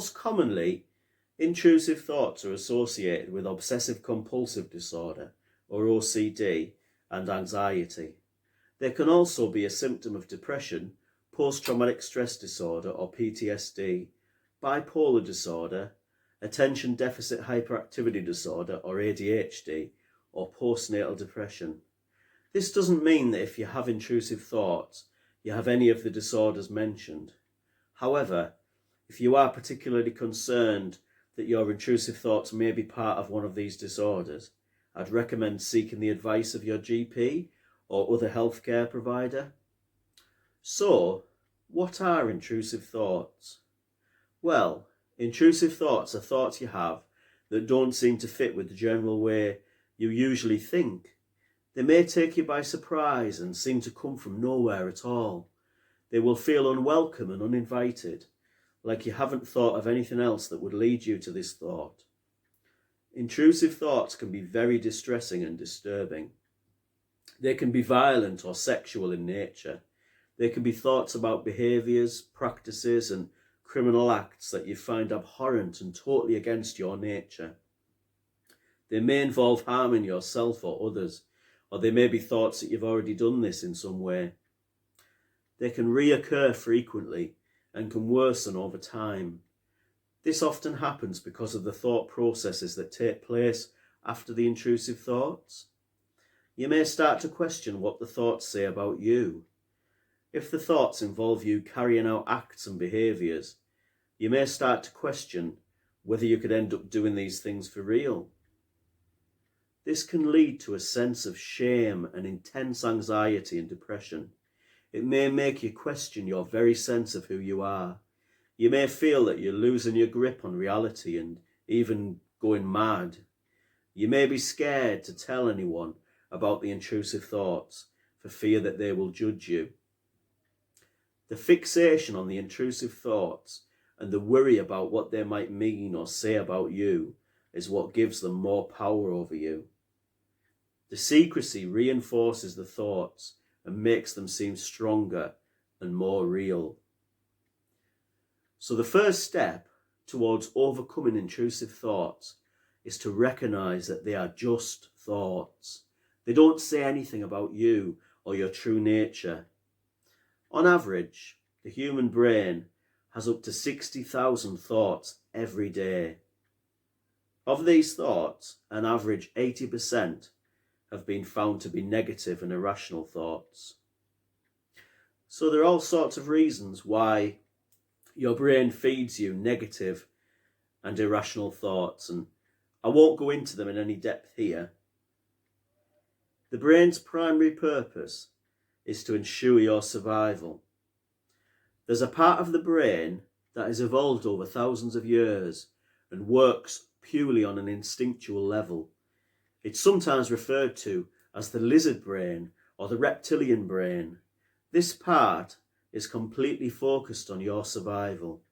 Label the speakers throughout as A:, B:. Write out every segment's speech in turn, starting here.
A: Most commonly, intrusive thoughts are associated with obsessive compulsive disorder, or OCD, and anxiety. They can also be a symptom of depression, post-traumatic stress disorder or PTSD, bipolar disorder, attention deficit hyperactivity disorder or ADHD, or postnatal depression. This doesn't mean that if you have intrusive thoughts, you have any of the disorders mentioned. However, if you are particularly concerned that your intrusive thoughts may be part of one of these disorders, I'd recommend seeking the advice of your GP or other healthcare provider. So, what are intrusive thoughts? Well, intrusive thoughts are thoughts you have that don't seem to fit with the general way you usually think. They may take you by surprise and seem to come from nowhere at all. They will feel unwelcome and uninvited, like you haven't thought of anything else that would lead you to this thought. Intrusive thoughts can be very distressing and disturbing. They can be violent or sexual in nature. They can be thoughts about behaviours, practices and criminal acts that you find abhorrent and totally against your nature. They may involve harming yourself or others, or they may be thoughts that you've already done this in some way. They can reoccur frequently and can worsen over time. This often happens because of the thought processes that take place after the intrusive thoughts. You may start to question what the thoughts say about you. If the thoughts involve you carrying out acts and behaviours, you may start to question whether you could end up doing these things for real. This can lead to a sense of shame and intense anxiety and depression. It may make you question your very sense of who you are. You may feel that you're losing your grip on reality and even going mad. You may be scared to tell anyone about the intrusive thoughts for fear that they will judge you. The fixation on the intrusive thoughts and the worry about what they might mean or say about you is what gives them more power over you. The secrecy reinforces the thoughts and makes them seem stronger and more real. So the first step towards overcoming intrusive thoughts is to recognise that they are just thoughts. They don't say anything about you or your true nature. On average, the human brain has up to 60,000 thoughts every day. Of these thoughts, an average 80% have been found to be negative and irrational thoughts. So there are all sorts of reasons why your brain feeds you negative and irrational thoughts, and I won't go into them in any depth here. The brain's primary purpose is to ensure your survival. There's a part of the brain that has evolved over thousands of years and works purely on an instinctual level. It's sometimes referred to as the lizard brain or the reptilian brain. This part is completely focused on your survival.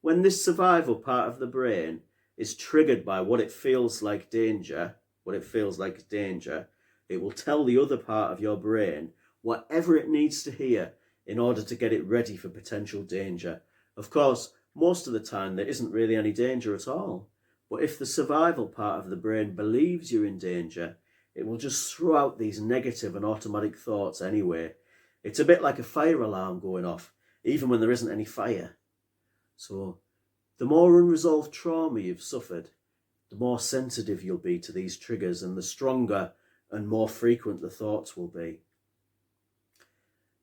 A: When this survival part of the brain is triggered by what it feels like danger, it will tell the other part of your brain whatever it needs to hear in order to get it ready for potential danger. Of course, most of the time there isn't really any danger at all. But if the survival part of the brain believes you're in danger, it will just throw out these negative and automatic thoughts anyway. It's a bit like a fire alarm going off, even when there isn't any fire. So, the more unresolved trauma you've suffered, the more sensitive you'll be to these triggers and the stronger and more frequent the thoughts will be.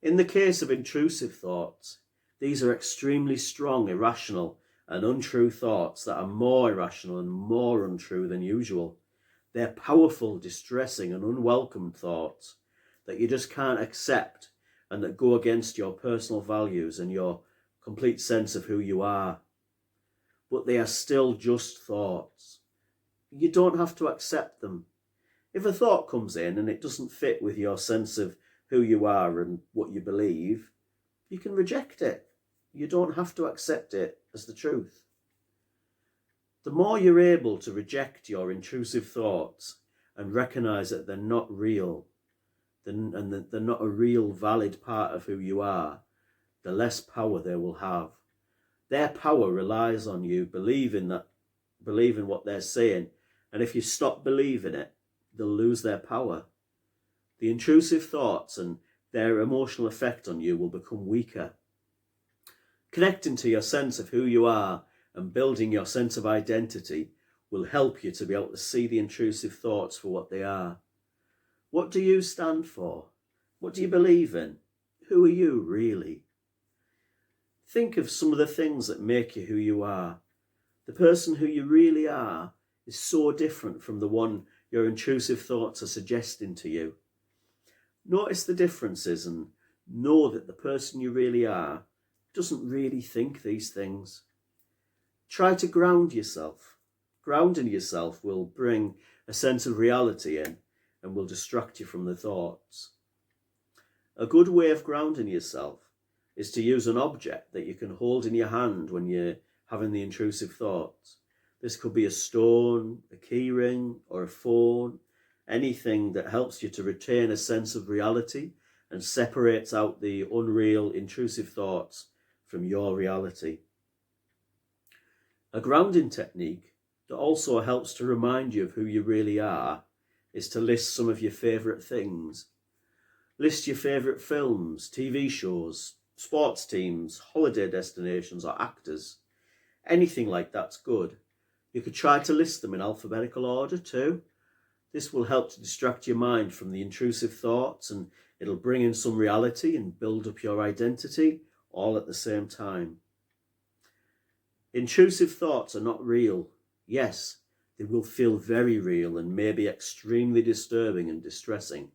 A: In the case of intrusive thoughts, these are extremely strong, irrational and untrue thoughts that are more irrational and more untrue than usual. They're powerful, distressing and unwelcome thoughts that you just can't accept and that go against your personal values and your complete sense of who you are. But they are still just thoughts. You don't have to accept them. If a thought comes in and it doesn't fit with your sense of who you are and what you believe, you can reject it. You don't have to accept it as the truth. The more you're able to reject your intrusive thoughts and recognise that they're not real, and that they're not a real valid part of who you are, the less power they will have. Their power relies on you believing what they're saying, and if you stop believing it, they'll lose their power. The intrusive thoughts and their emotional effect on you will become weaker. Connecting to your sense of who you are and building your sense of identity will help you to be able to see the intrusive thoughts for what they are. What do you stand for? What do you believe in? Who are you really? Think of some of the things that make you who you are. The person who you really are is so different from the one your intrusive thoughts are suggesting to you. Notice the differences and know that the person you really are doesn't really think these things. Try to ground yourself. Grounding yourself will bring a sense of reality in and will distract you from the thoughts. A good way of grounding yourself is to use an object that you can hold in your hand when you're having the intrusive thoughts. This could be a stone, a key ring, or a phone, anything that helps you to retain a sense of reality and separates out the unreal, intrusive thoughts from your reality. A grounding technique that also helps to remind you of who you really are is to list some of your favourite things. List your favourite films, TV shows, sports teams, holiday destinations or actors. Anything like that's good. You could try to list them in alphabetical order too. This will help to distract your mind from the intrusive thoughts, and it'll bring in some reality and build up your identity all at the same time. Intrusive thoughts are not real. Yes, they will feel very real and may be extremely disturbing and distressing,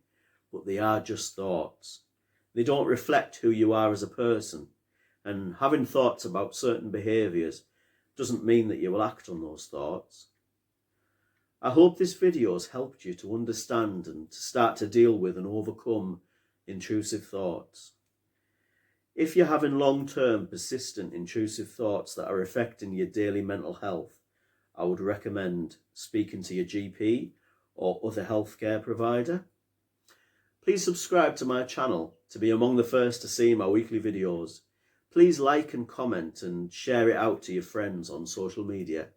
A: but they are just thoughts. They don't reflect who you are as a person, and having thoughts about certain behaviours doesn't mean that you will act on those thoughts. I hope this video has helped you to understand and to start to deal with and overcome intrusive thoughts. If you're having long-term persistent intrusive thoughts that are affecting your daily mental health, I would recommend speaking to your GP or other healthcare provider. Please subscribe to my channel to be among the first to see my weekly videos. Please like and comment and share it out to your friends on social media.